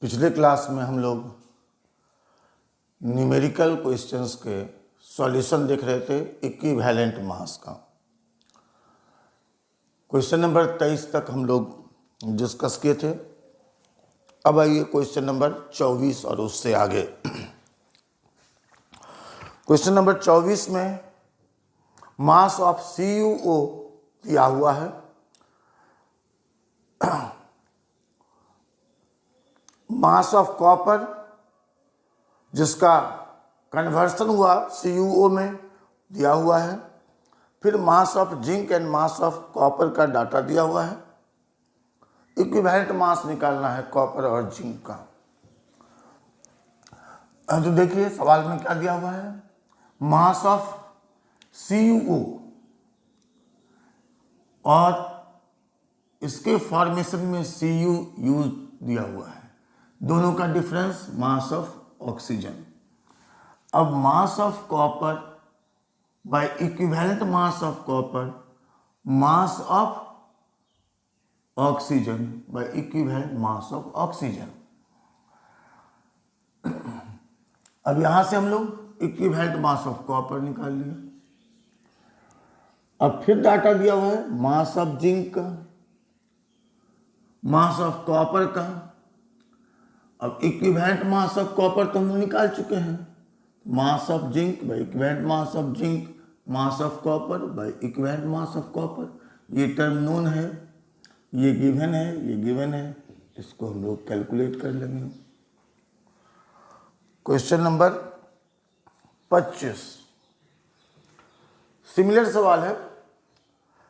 पिछले क्लास में हम लोग न्यूमेरिकल क्वेश्चंस के सॉल्यूशन देख रहे थे इक्विवेलेंट मास का। क्वेश्चन नंबर 23 तक हम लोग डिस्कस किए थे। अब आइए क्वेश्चन नंबर 24 और उससे आगे। क्वेश्चन नंबर 24 में मास ऑफ CuO दिया हुआ है। मास ऑफ कॉपर जिसका कन्वर्सन हुआ CuO में दिया हुआ है। फिर मास of zinc and mass of copper का डाटा दिया हुआ है। इक्विवेलेंट मास निकालना है कॉपर और जिंक का। अब तो देखिए सवाल में क्या दिया हुआ है, मास ऑफ CuO और इसके फॉर्मेशन में Cu यूज दिया हुआ है, दोनों का डिफरेंस मास ऑफ ऑक्सीजन। अब mass of copper by equivalent mass of copper, mass of oxygen by equivalent mass of oxygen. अब यहां से हम लोग इक्विवेलेंट मास ऑफ कॉपर निकाल लिया। अब फिर डाटा दिया हुआ है मास ऑफ जिंक का, मास ऑफ कॉपर का। अब इक्विवेलेंट मास ऑफ कॉपर तो हम निकाल चुके हैं, मास of zinc bye equivalent mass of zinc, mass of copper by equivalent mass of copper. ये टर्म नोन है, ये गिवन है, ये गिवन है, इसको हम लोग कैलकुलेट कर लेंगे। क्वेश्चन नंबर 25 सिमिलर सवाल है।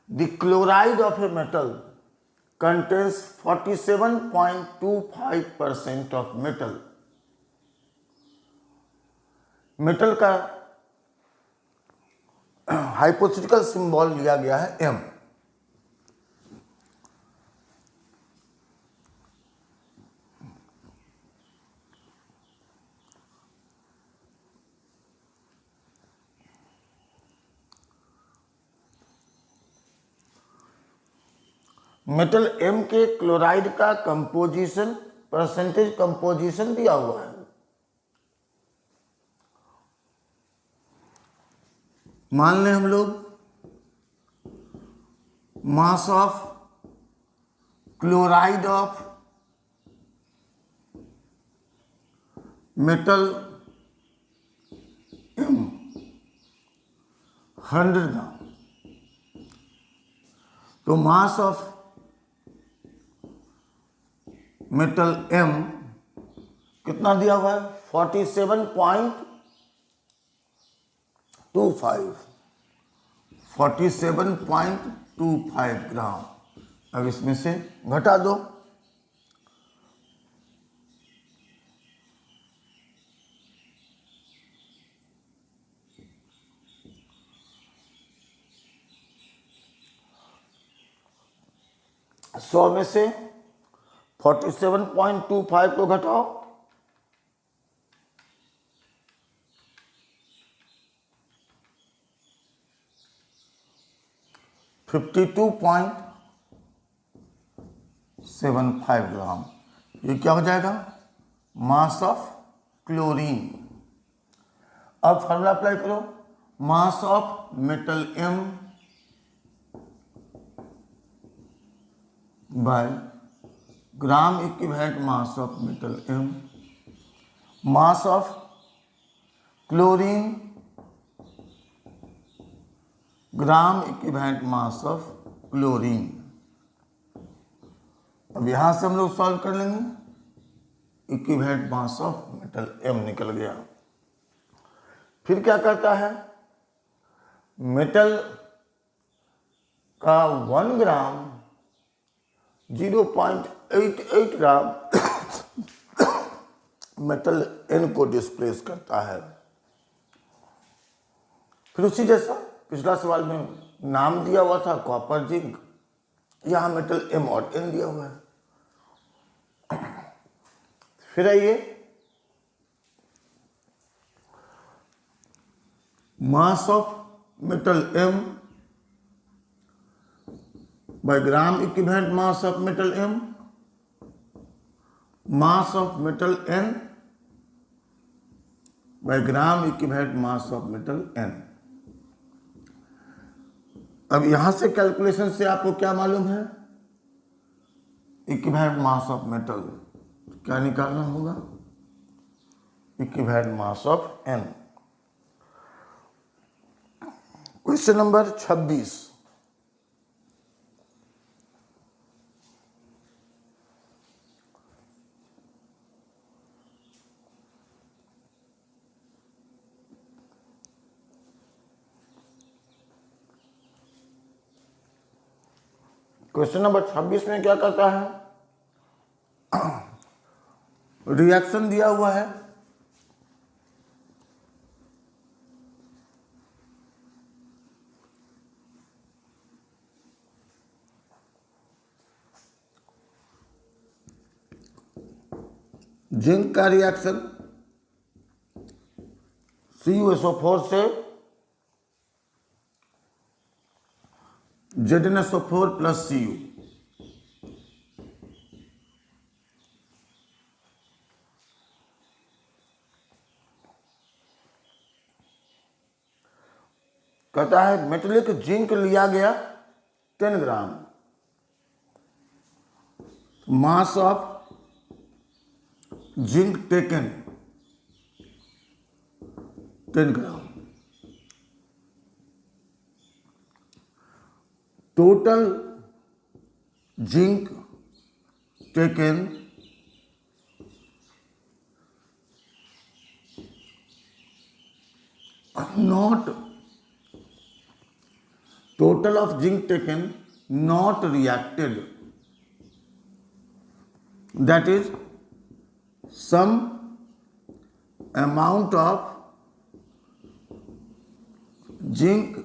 The chloride of a metal contains 47.25% of metal. Metal का हाइपोथेटिकल सिंबल लिया गया है M। मेटल M के क्लोराइड का कंपोजिशन, परसेंटेज कंपोजिशन दिया हुआ है। मान लें हम लोग mass of chloride of metal M 100 ग्राम, तो मास ऑफ मेटल M कितना दिया हुआ है, 47.25 ग्राम। अब इसमें से घटा दो, सौ में से 47.25 को घटाओ, 52.75 ग्राम। ये क्या हो जाएगा, मास ऑफ क्लोरीन। अब फार्मूला अप्लाई करो, mass of metal M by gram equivalent mass of metal M, mass of chlorine gram equivalent mass of chlorine. अब यहां से हम लोग सॉल्व कर लेंगे, equivalent mass of metal M निकल गया। फिर क्या करता है, मेटल का 1 ग्राम 0.88 ग्राम मेटल N को डिस्प्लेस करता है। फिर उसी जैसा पिछला सवाल में नाम दिया हुआ था कॉपर जिंक, यहां मेटल M और N दिया हुआ है। फिर आइए mass of metal M by gram equivalent mass of metal M, mass of metal n by gram equivalent mass of metal n। अब यहां से कैलकुलेशन से आपको क्या मालूम है, इक्विवेलेंट मास ऑफ मेटल क्या निकालना होगा, equivalent mass of n। Question number 26, question number 26 में क्या कहता है, रिएक्शन दिया हुआ है, जिंक का रिएक्शन CuSO4 से ZnSO4 प्लस Cu, कहता है मेटेलिक जिंक लिया गया 10 gram, mass of zinc taken 10 gram, total zinc taken not total of zinc taken not reacted, that is some amount of zinc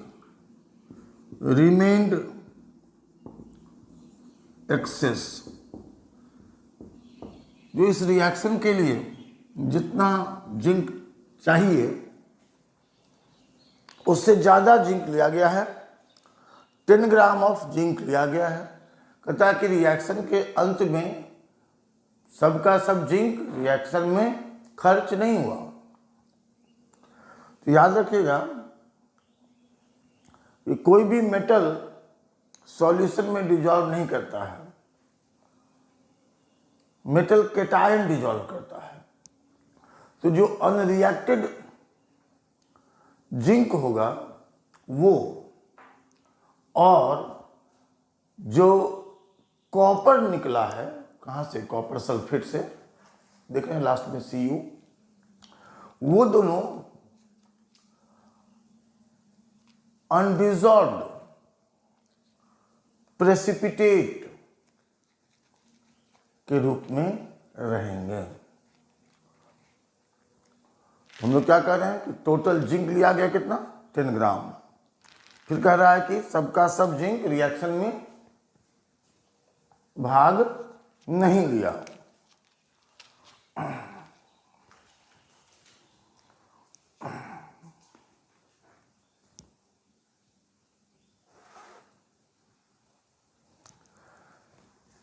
remained excess। जो इस reaction के लिए जितना जिंक चाहिए उससे ज़्यादा जिंक लिया गया है, 10 ग्राम ऑफ जिंक लिया गया है। कहता है कि रिएक्शन के अंत में सबका सब जिंक रिएक्शन में खर्च नहीं हुआ। तो याद रखिएगा कि कोई भी मेटल सॉल्यूशन में डिजॉल्व नहीं करता है, मेटल केटायन डिजॉल्व करता है। तो जो अनरिएक्टेड जिंक होगा वो, और जो कॉपर निकला है, कहाँ से, कॉपर सल्फेट से, देख रहे हैं लास्ट में Cu, वो दोनों अनडिजॉल्व्ड प्रेसिपिटेट के रूप में रहेंगे। हम लोग क्या कह रहे हैं कि टोटल जिंक लिया गया कितना, 10 ग्राम। फिर कह रहा है कि सबका सब जिंक रिएक्शन में भाग नहीं लिया।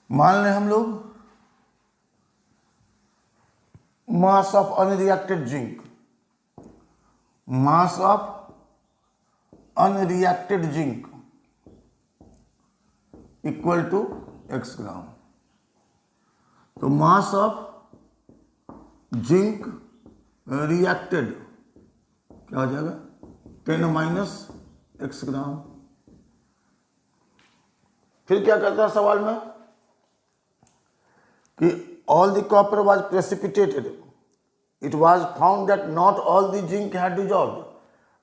मान लें हम लोग mass of unreacted zinc, mass of unreacted zinc equal to x gram. तो मास ऑफ जिंक रिएक्टेड क्या हो जाएगा, 10 माइनस x ग्राम। फिर क्या करता है सवाल में कि all the copper was precipitated, it was found that not all the zinc had dissolved.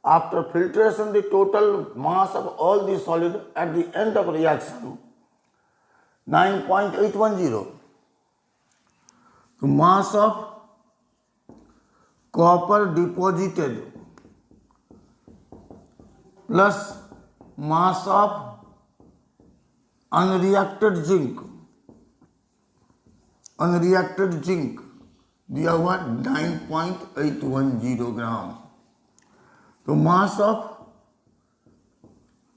After filtration, the total mass of all the solid at the end of reaction 9.810. So mass of copper deposited plus mass of unreacted zinc दिया हुआ 9.810 ग्राम। तो mass of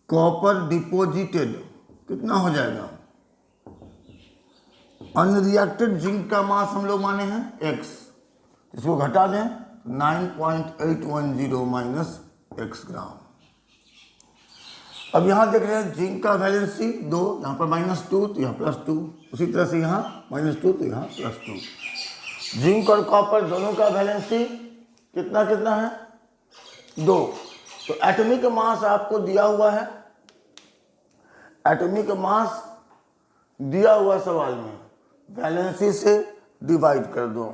copper deposited कितना हो जाएगा, unreacted zinc का मास हम लोग माने हैं x, इसको घटा दें 9.810 माइनस x ग्राम। अब यहां देख रहे हैं जिंक का वैलेंसी 2, यहां पर -2 तो यहां +2, उसी तरह से यहां -2 तो यहां +2। जिंक और कॉपर दोनों का वैलेंसी कितना कितना है 2। तो एटॉमिक मास आपको दिया हुआ है, एटॉमिक मास दिया हुआ सवाल में वैलेंसी से डिवाइड कर दो।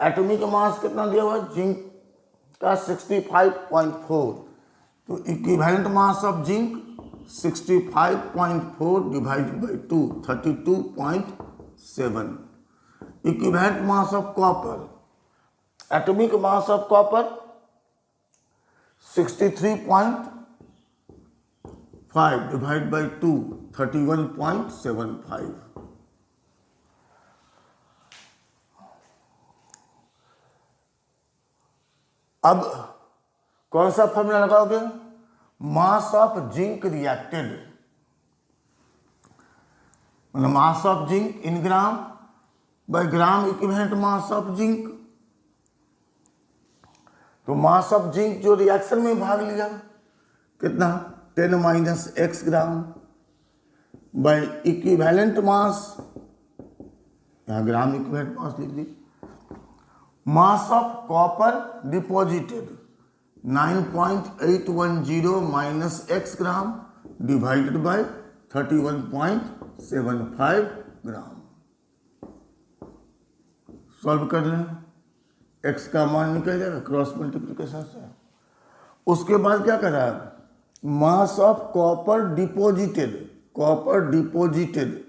एटॉमिक मास कितना दिया हुआ है जिंक का 65.4, तो equivalent mass of zinc 65.4 divided by 2 32.7। Equivalent mass of copper, atomic mass of copper 63.5 divide by 2 31.75। अब कौन सा फॉर्मूला लगाओगे, मास ऑफ जिंक रिएक्टेड, मतलब mass of zinc in gram by gram equivalent mass of zinc. तो mass of zinc जो reaction में भाग लिया कितना 10 minus x gram by equivalent mass, यहां ग्राम इक्विवेलेंट मास लिख दी। Mass of copper deposited 9.810 minus x gram divided by 31.75 gram. Solve कर लें, x का मान निकल जाएगा क्रॉस मल्टीप्लिकेशन से। उसके बाद क्या कर रहा है, मास of copper deposited, copper deposited,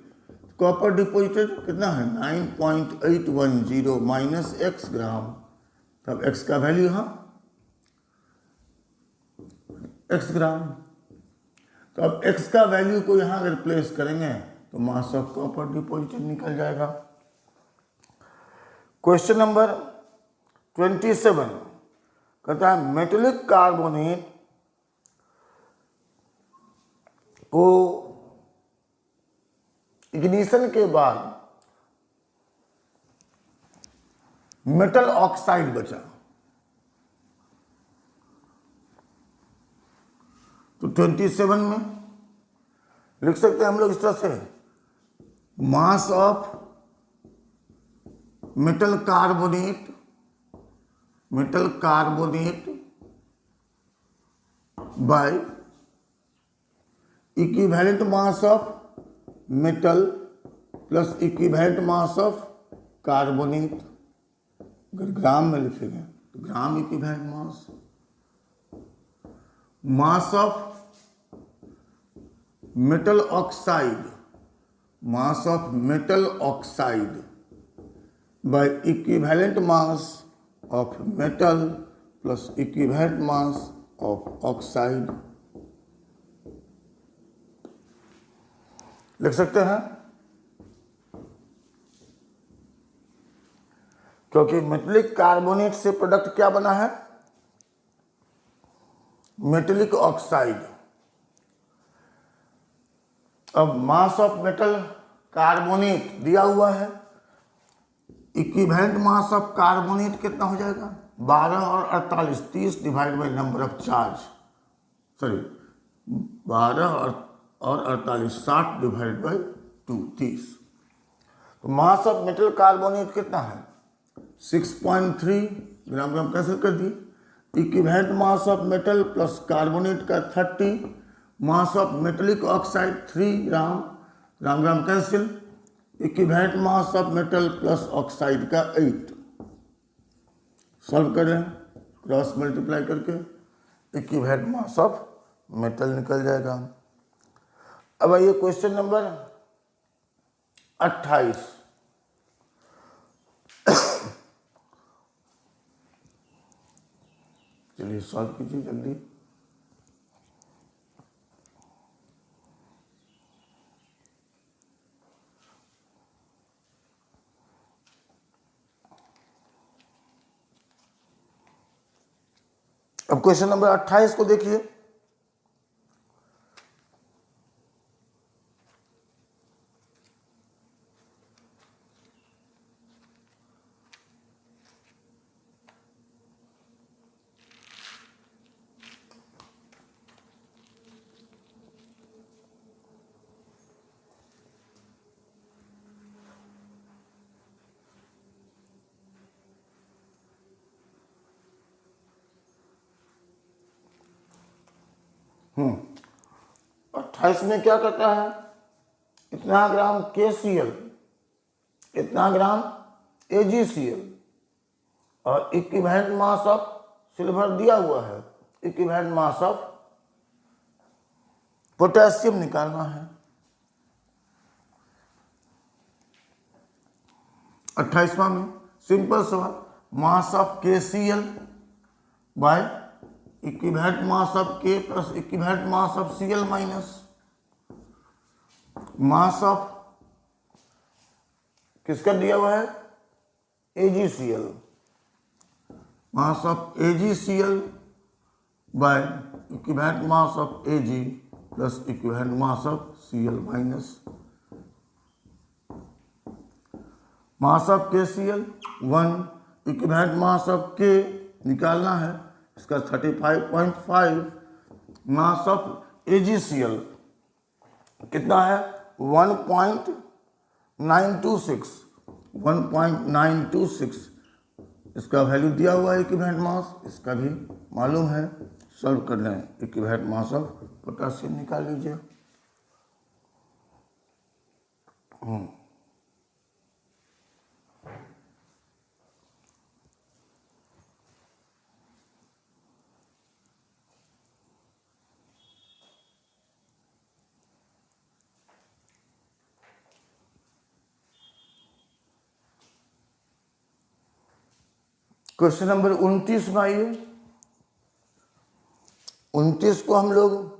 copper deposited कितना है 9.810 माइनस x ग्राम, तब x का वैल्यू यहाँ x ग्राम। तो अब x का वैल्यू को यहाँ अगर प्लेस करेंगे तो मास ऑफ कॉपर डिपॉजिटेड निकल जाएगा। क्वेश्चन नंबर 27 कहता है मेटेलिक कार्बोनेट को इग्निशन के बाद मेटल ऑक्साइड बचा, तो 27 में लिख सकते हैं हम लोग इस तरह से, मास of metal carbonate, metal carbonate bye equivalent mass of metal plus equivalent mass of carbonate. अगर ग्राम में लिखेंगे तो ग्राम equivalent mass, mass of metal oxide, mass of metal oxide bye equivalent mass of metal plus equivalent mass of oxide लिख सकते हैं, क्योंकि metallic carbonate से product क्या बना है मेटेलिक ऑक्साइड। अब मास ऑफ मेटल कार्बोनेट दिया हुआ है, इक्विवेलेंट मास ऑफ कार्बोनेट कितना हो जाएगा 12 और 48, 30 divide by number of charge, sorry 12 और 48 60 डिवाइड बाई 2 30। तो मास ऑफ मेटल कार्बोनेट कितना है 6.3 ग्राम, ग्राम कैंसिल कर दिए। Equivalent mass of metal plus carbonate का 30, mass of metallic oxide 3 gram, gram gram cancel. Equivalent mass of metal plus oxide का 8। Solve करें cross multiply करके, equivalent mass of metal निकल जाएगा। अब आइए क्वेश्चन नंबर 28। चलिए सॉल्व कीजिए जल्दी। अब क्वेश्चन नंबर 28 को देखिए, 28 में क्या कहता है, इतना ग्राम KCl, इतना ग्राम AgCl, और इक्विवेलेंट मास ऑफ सिल्वर दिया हुआ है, इक्विवेलेंट मास ऑफ पोटेशियम निकालना है। 28वां में सिंपल सवाल, mass of KCl bye equivalent mass of K plus equivalent mass of Cl minus mass of किसका दिया हुआ है, AgCl, mass of AgCl bye equivalent mass of Ag plus equivalent mass of Cl minus mass of KCl 1, equivalent mass of K निकालना है, इसका 35.5, mass of AgCl कितना है 1.926, इसका वैल्यू दिया हुआ है इक्विवेलेंट मास, इसका भी मालूम है, सॉल्व कर लें। इक्विवेलेंट मास ऑफ पोटेशियम निकाल लीजिए। क्वेश्चन नंबर 29 में आइए। 29 को हम लोग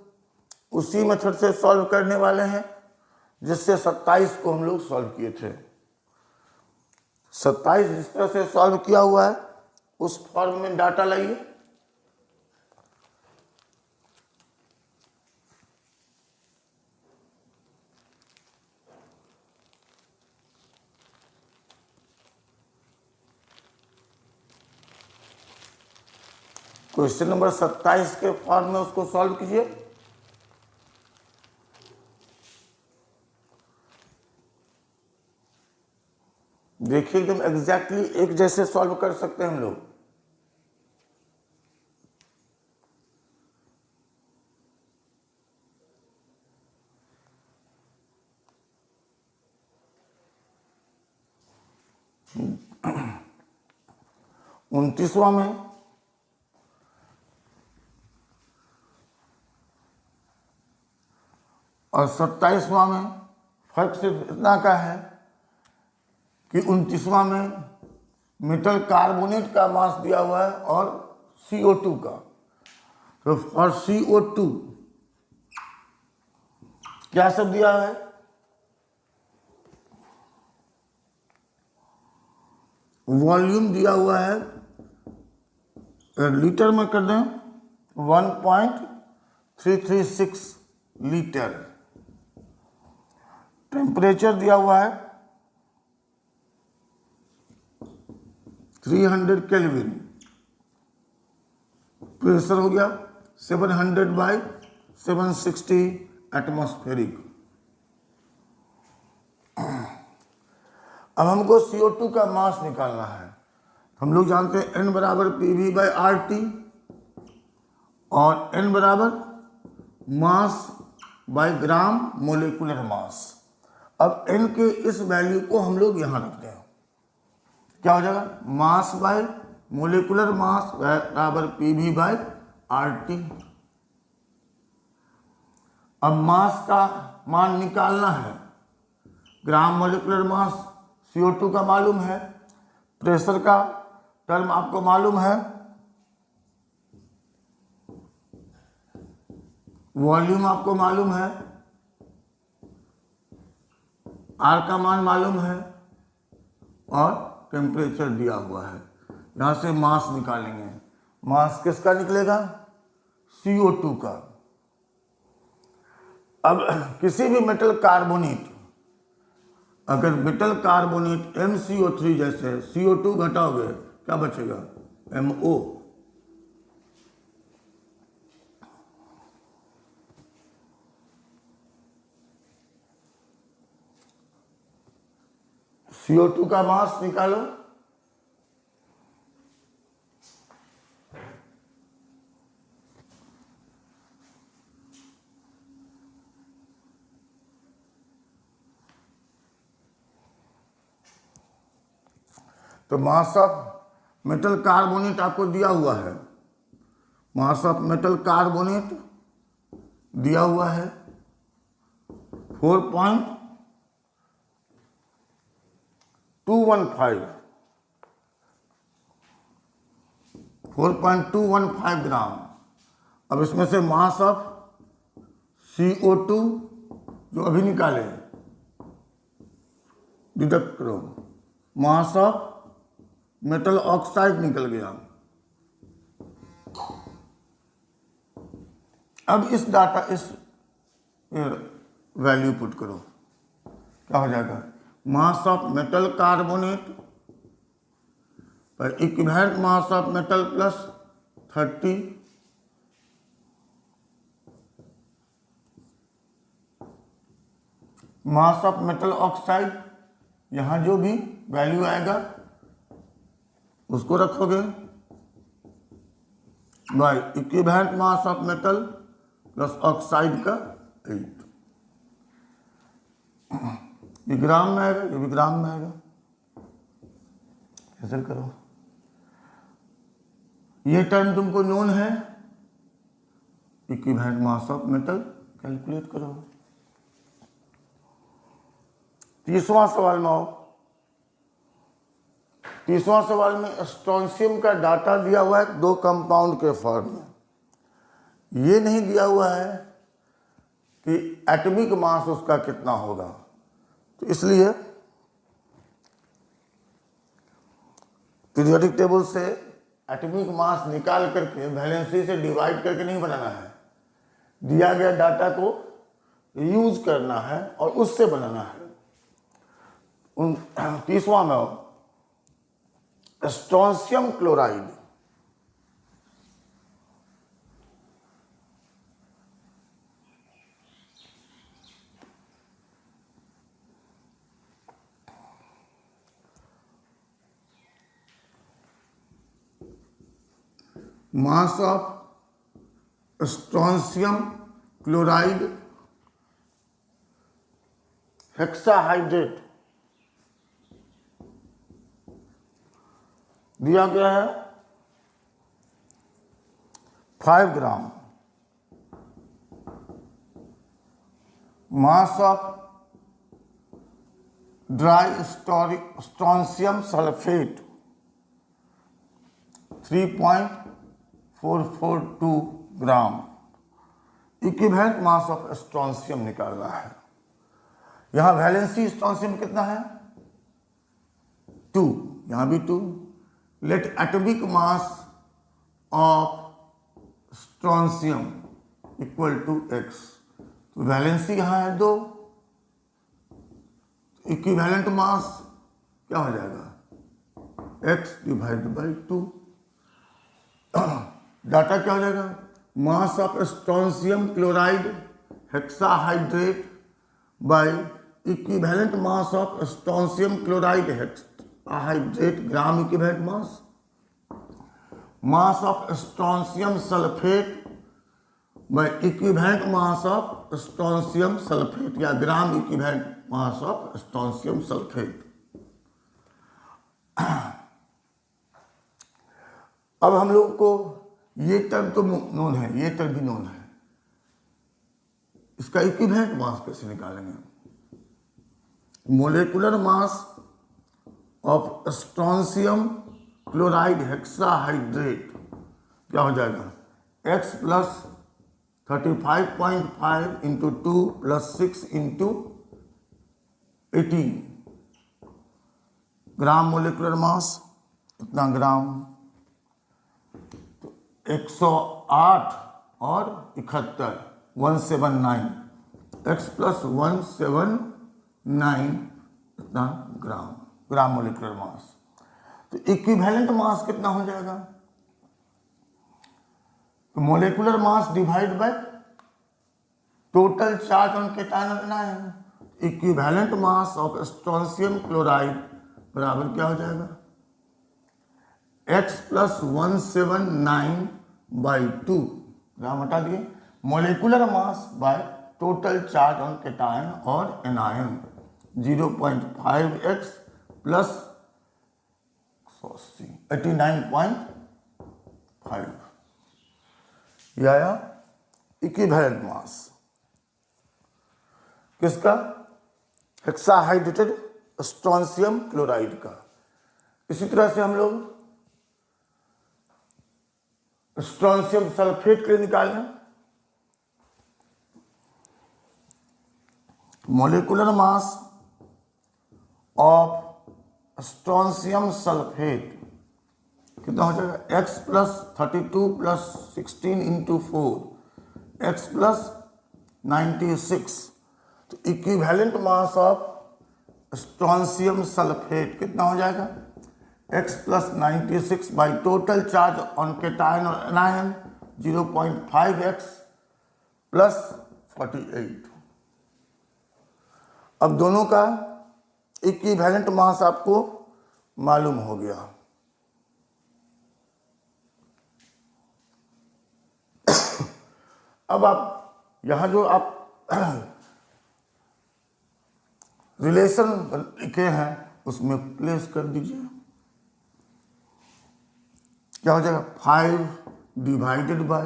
उसी मेथड से सॉल्व करने वाले हैं जिससे 27 को हम लोग सॉल्व किए थे। 27 जिस तरह से सॉल्व किया हुआ है उस फॉर्म में डाटा लाइए। क्वेश्चन नंबर 27 के फॉर्म में उसको सॉल्व कीजिए। देखिए एकदम एग्जैक्टली एक जैसे सॉल्व कर सकते हैं हम लोग। उनतीसवां में और 27वां में फर्क सिर्फ इतना का है कि 29वां में मेटल कार्बोनेट का मास दिया हुआ है और CO2 का। तो फॉर CO2 क्या सब दिया है, वॉल्यूम दिया हुआ है, लीटर में कर दें 1.336 लीटर। टेम्परेचर दिया हुआ है 300 केल्विन। प्रेशर हो गया 700/760 एटमॉस्फेरिक। अब हमको CO2 का मास निकालना है। हम लोग जानते हैं N बराबर PV/RT और N बराबर mass by gram molecular mass. अब N के इस वैल्यू को हम लोग यहाँ रखते हैं, क्या हो जाएगा, मास बाय मोलिकुलर मास बराबर PV/RT। अब मास का मान निकालना है, ग्राम मोलिकुलर मास CO2 का मालूम है, प्रेशर का टर्म आपको मालूम है, वॉल्यूम आपको मालूम है, R का मान मालूम है और टेम्परेचर दिया हुआ है। यहाँ से मास निकालेंगे। मास किसका निकलेगा, CO2 का। अब किसी भी मेटल कार्बोनेट, अगर मेटल कार्बोनेट MCO3 जैसे CO2 घटाओगे क्या बचेगा, MO। CO2 का मास निकालो, तो मास ऑफ मेटल कार्बोनेट आपको दिया हुआ है, मास ऑफ मेटल कार्बोनेट दिया हुआ है 4.215 ग्राम। अब इसमें से मास ऑफ CO2 जो अभी निकाले डिडक्ट करो, मास ऑफ मेटल ऑक्साइड निकल गया। अब इस वैल्यू पुट करो, क्या हो जाएगा, मास ऑफ मेटल कार्बोनेट पर equivalent mass of metal plus 30 mass of metal oxide, यहां जो भी वैल्यू आएगा उसको रखोगे bye equivalent mass of metal plus oxide का 8। ये ग्राम में आएगा, ये भी ग्राम में आएगा, कैंसिल करो। ये टर्म तुमको नोन है, equivalent mass of metal calculate करो। तीसवां सवाल में आओ। तीसवां सवाल में स्ट्रोंशियम का डाटा दिया हुआ है 2 कंपाउंड के फॉर्म में। ये नहीं दिया हुआ है कि एटॉमिक मास उसका कितना होगा, तो इसलिए पीरियोडिक टेबल से एटॉमिक मास निकाल करके वैलेंसी से डिवाइड करके नहीं बनाना है, दिया गया डाटा को यूज करना है और उससे बनाना है। तीसवां में strontium chloride, mass of strontium chloride hexahydrate दिया गया है 5 gram. Mass of dry strontium sulphate 3.442 gram. Equivalent mass of strontium निकाल रहा है। यहां वैलेंसी स्ट्रोंशियम कितना है 2, यहां भी 2। Let atomic mass of strontium equal to x, तो वैलेंसी यहां है 2, इक्विवेलेंट मास क्या हो जाएगा x डिवाइड बाई 2। डाटा क्या हो जाएगा, mass of strontium chloride hexahydrate by equivalent mass of strontium chloride hexahydrate gram equivalent mass. Mass of strontium sulphate by equivalent mass of strontium sulphate या gram equivalent mass of strontium sulphate. अब हम लोग को ये term तो known है, ये term भी नोन है, इसका इक्विवेलेंट मास कैसे निकालेंगे। Molecular mass of strontium chloride hexahydrate क्या हो जाएगा x plus 35.5 into 2 plus 6 into 18 ग्राम मोलेकुलर मास, इतना ग्राम, तो 108 और 71 179 x प्लस 179 इतना ग्राम मोलिकुलर मास। तो इक्विवेलेंट मास कितना हो जाएगा, तो molecular mass divide by total charge on cation ion. Equivalent mass of strontium chloride बराबर क्या हो जाएगा x प्लस 179 बाई 2 ग्राम हटा दिए, molecular mass by total charge on cation और एनायन 0.5x प्लस 180, 89.5 ये आया इक्विवेलेंट मास किसका? हेक्साहाइड्रेटेड स्ट्रोंशियम क्लोराइड का। इसी तरह से हम लोग स्ट्रोंशियम सल्फेट के लिए निकालें। Molecular mass of strontium sulphate कितना हो जाएगा? x plus 32 plus 16 into 4 x plus 96। तो equivalent mass of strontium sulphate कितना हो जाएगा? x plus 96 by total charge on cation और एनायन 0.5x प्लस 48। अब दोनों का इक्विवेलेंट मास आपको मालूम हो गया। अब आप यहां जो आप रिलेशन लिखे हैं उसमें प्लेस कर दीजिए। क्या हो जाएगा? 5 डिवाइडेड बाय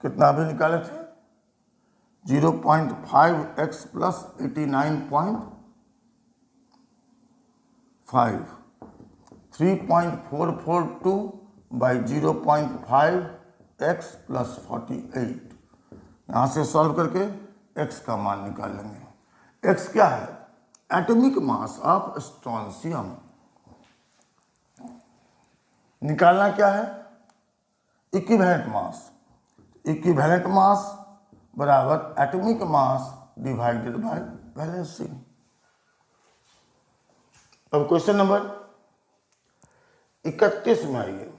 कितना अभी निकाले थे? 0.5x plus 89.5 3.442 by 0.5x plus 48। यहाँ से सॉल्व करके x का मान निकाल लेंगे। x क्या है? Atomic mass of strontium. निकालना क्या है? इक्विवेलेंट मास। इक्विवेलेंट मास बराबर atomic mass divided by valency. अब क्वेश्चन नंबर 31 में आइए।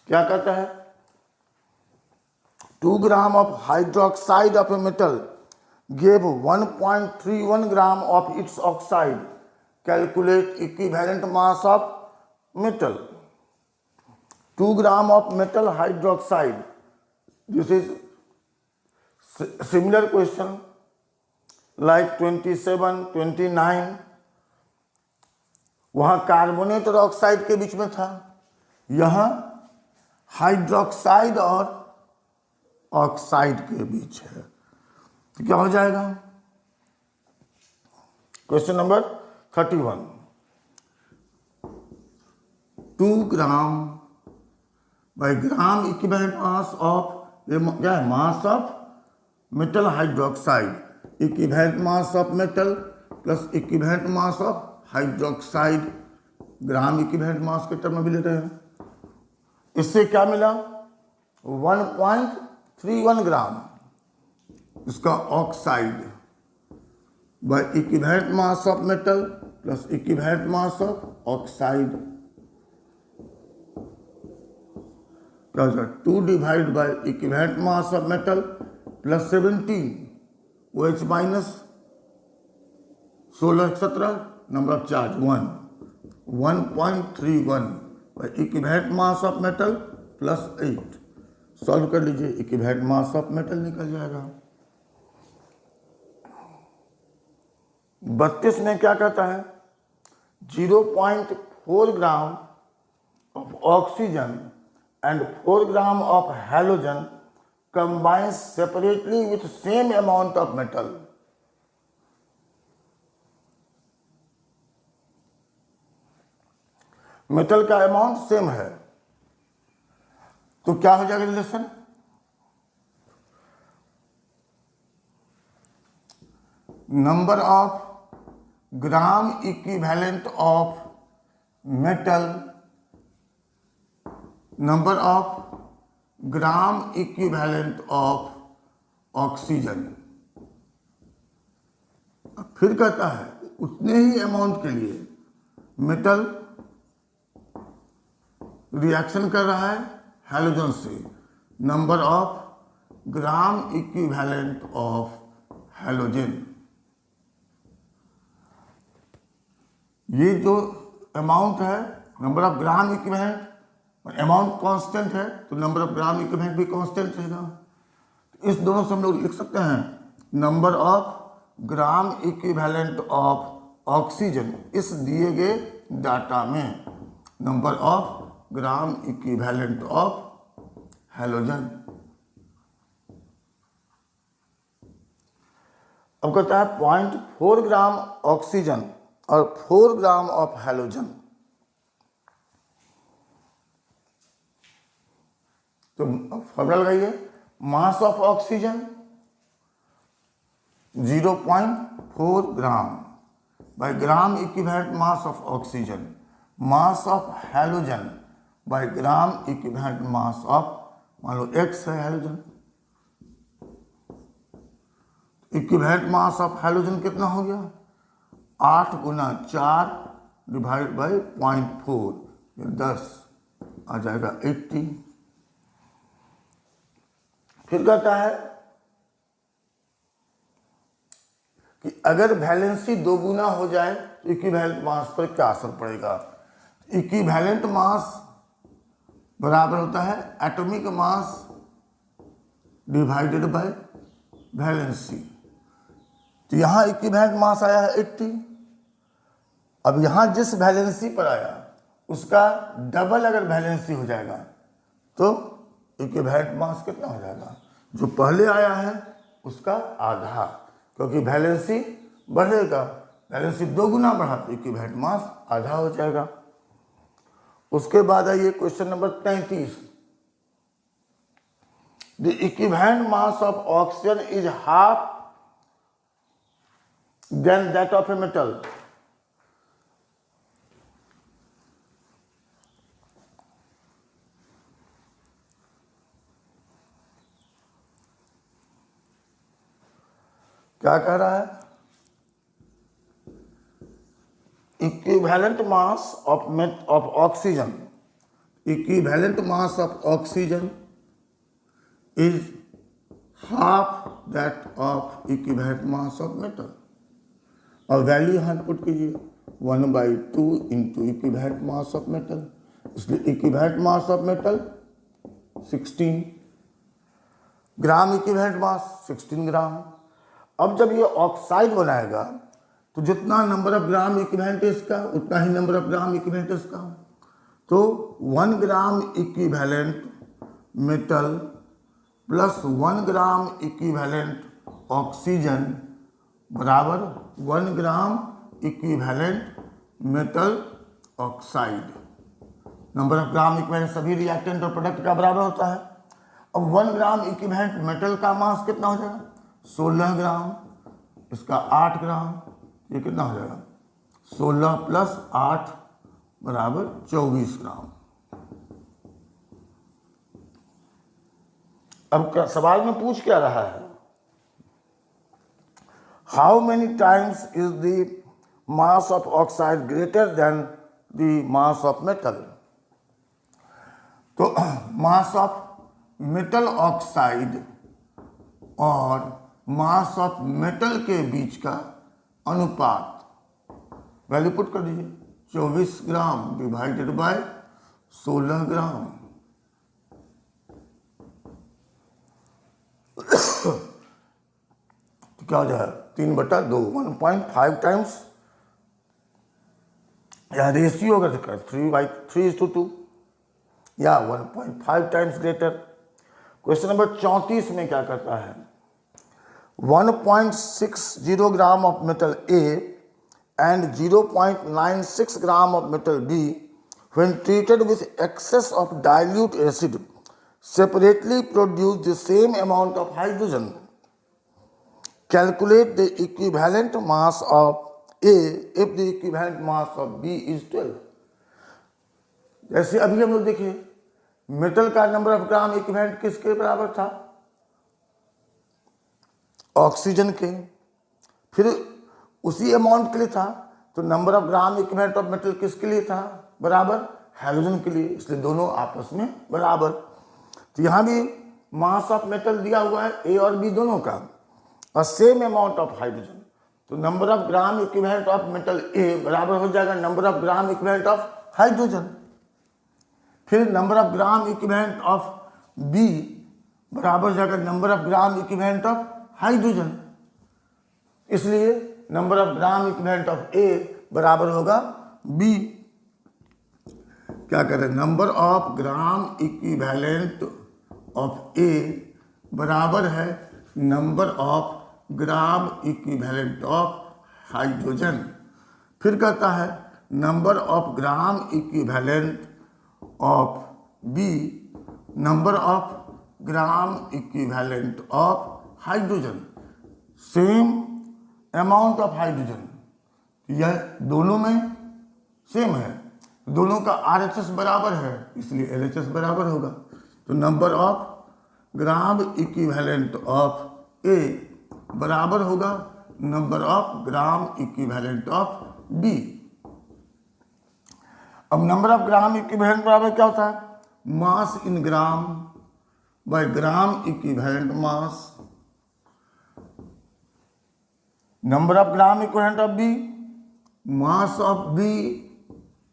क्या कहता है? 2 gram of hydroxide of a metal gave 1.31 gram of its oxide. Calculate equivalent mass of metal। 2 gram of metal hydroxide। This is similar question like 27, 29। वहां carbonate और oxide के बीच में था, यहां हाइड्रोक्साइड और ऑक्साइड के बीच है। तो क्या हो जाएगा? Question number 31। 2 gram by gram equivalent mass of क्या है? मास of metal hydroxide. Equivalent mass of metal plus equivalent mass of hydroxide. Gram equivalent मास के टर्म में भी ले रहे हैं। इससे क्या मिला? 1.31 ग्राम इसका oxide by equivalent mass of metal plus equivalent mass of oxide. 2 divide by equivalent mass of metal plus 17 OH minus 16 17 number of charge 1.31 by equivalent mass of metal plus 8। Solve कर लीजिए, इक्विवेलेंट मास ऑफ मेटल निकल जाएगा। 32 में क्या कहता है? 0.4 gram of oxygen and 4 gram of halogen combines separately with same amount of metal। Metal का amount same है तो क्या हो जाएगा relation? Number of gram equivalent of metal, number of gram equivalent of oxygen. फिर कहता है उतने ही अमाउंट के लिए मेटल रिएक्शन कर रहा है हैलोजन से। Number of gram equivalent of halogen. ये जो अमाउंट है number of gram equivalent, amount constant है तो नंबर ऑफ ग्राम इक्विवेलेंट भी कांस्टेंट रहेगा। इस दोनों से हम लोग लिख सकते हैं number of gram equivalent of oxygen इस दिए गए डाटा में number of gram equivalent of halogen. अब कहता है 0.4 ग्राम ऑक्सीजन और 4 ग्राम ऑफ हैलोजन। तो फॉर्मूला लगाइए, मास of oxygen 0.4 gram by gram equivalent mass of oxygen, mass of halogen by gram equivalent mass of, मान लो x है halogen, equivalent mass of halogen कितना हो गया 8 गुना 4 डिवाइड बाई 0.4, 10 आ जाएगा 80। फिर कहता है कि अगर वैलेंसी 2 गुना हो जाए तो इक्विवेलेंट मास पर क्या असर पड़ेगा। इक्विवेलेंट मास बराबर होता है atomic mass divided by valency. तो यहाँ इक्विवेलेंट मास आया है 80। अब यहाँ जिस वैलेंसी पर आया उसका डबल अगर वैलेंसी हो जाएगा तो इक्विवेलेंट मास कितना हो जाएगा, जो पहले आया है उसका आधा, क्योंकि वैलेंसी बढ़ेगा, वैलेंसी 2 गुना बढ़ा तो इक्विवेलेंट मास आधा हो जाएगा। उसके बाद आइए question number 33। The equivalent mass of oxygen is half then that of a metal. क्या कह रहा है, equivalent mass of oxygen, equivalent mass of oxygen is half that of equivalent mass of metal. और वैल्यू यहाँ put कीजिए 1/2 into equivalent mass of metal, इसलिए equivalent mass of metal 16 gram, equivalent mass 16 gram. अब जब ये oxide बनाएगा तो जितना नंबर ऑफ ग्राम इक्विवेलेंट इसका उतना ही नंबर ऑफ ग्राम इक्विवेलेंट इसका। तो 1 gram equivalent metal plus 1 gram equivalent oxygen बराबर 1 gram equivalent metal oxide. Number of gram equivalent सभी रिएक्टेंट और प्रोडक्ट का बराबर होता है। अब 1 ग्राम इक्विवेलेंट मेटल का मास कितना हो जाएगा 16 ग्राम, इसका 8 ग्राम, ये कितना हो जाएगा 16 प्लस 8 बराबर 24 ग्राम। अब क्या सवाल में पूछ क्या रहा है, how many times is the mass of oxide greater than the mass of metal. तो मास ऑफ मेटल ऑक्साइड और मास ऑफ मेटल के बीच का अनुपात वैल्यू पुट कर दीजिए, 24 ग्राम डिवाइडेड बाय 16 ग्राम। तो क्या हो जाएगा 3/2, 1.5 टाइम्स, या रेशियो अगर 3/3:2 या 1.5 टाइम्स ग्रेटर। क्वेश्चन नंबर 34 में क्या करता है, 1.60 ग्राम of metal A and 0.96 gram of metal B when treated with excess of dilute acid separately produce the same amount of hydrogen. Calculate the equivalent mass of A if the equivalent mass of B is 12. जैसे अभी हम लोग देखिए metal का number of gram equivalent किसके बराबर था, oxygen के, फिर उसी अमाउंट के लिए था तो number of gram equivalent of metal किसके लिए था बराबर, हैलोजन के लिए, इसलिए दोनों आपस में बराबर। तो यहाँ भी मास ऑफ मेटल दिया हुआ है ए और बी दोनों का और सेम अमाउंट ऑफ हाइड्रोजन, तो number of gram equivalent of metal A बराबर हो जाएगा number of gram equivalent of hydrogen. फिर number of gram equivalent of B बराबर हो जाएगा number of gram equivalent of hydrogen. इसलिए number of gram equivalent of A बराबर होगा बी। क्या करें, number of gram equivalent of A बराबर है number of gram equivalent of hydrogen. फिर कहता है number of gram equivalent of B number of gram equivalent of hydrogen, same amount of hydrogen, यह दोनों में सेम है, दोनों का RHS बराबर है, इसलिए LHS बराबर होगा। तो number of gram equivalent of A बराबर होगा number of gram equivalent of B. अब नंबर ऑफ ग्राम इक्विवेलेंट बराबर क्या होता है, mass in gram by gram equivalent mass. Number of gram equivalent of B, mass of B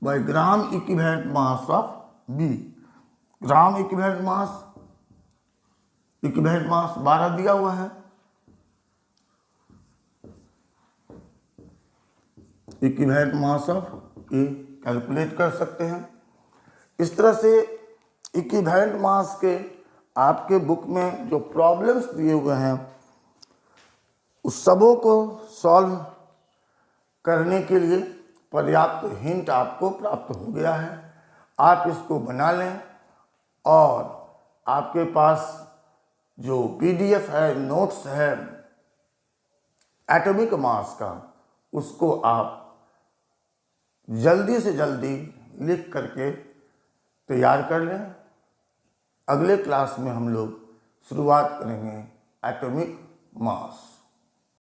by gram equivalent mass of B. Gram equivalent mass 12 दिया हुआ है, equivalent mass of A calculate कर सकते हैं। इस तरह से इक्विवेलेंट मास के आपके बुक में जो प्रॉब्लम्स दिए हुए हैं उस सबों को सॉल्व करने के लिए पर्याप्त हिंट आपको प्राप्त हो गया है। आप इसको बना लें और आपके पास जो PDF है, नोट्स है एटॉमिक मास का, उसको आप जल्दी से जल्दी लिख करके तैयार कर लें। अगले क्लास में हम लोग शुरुआत करेंगे एटॉमिक मास।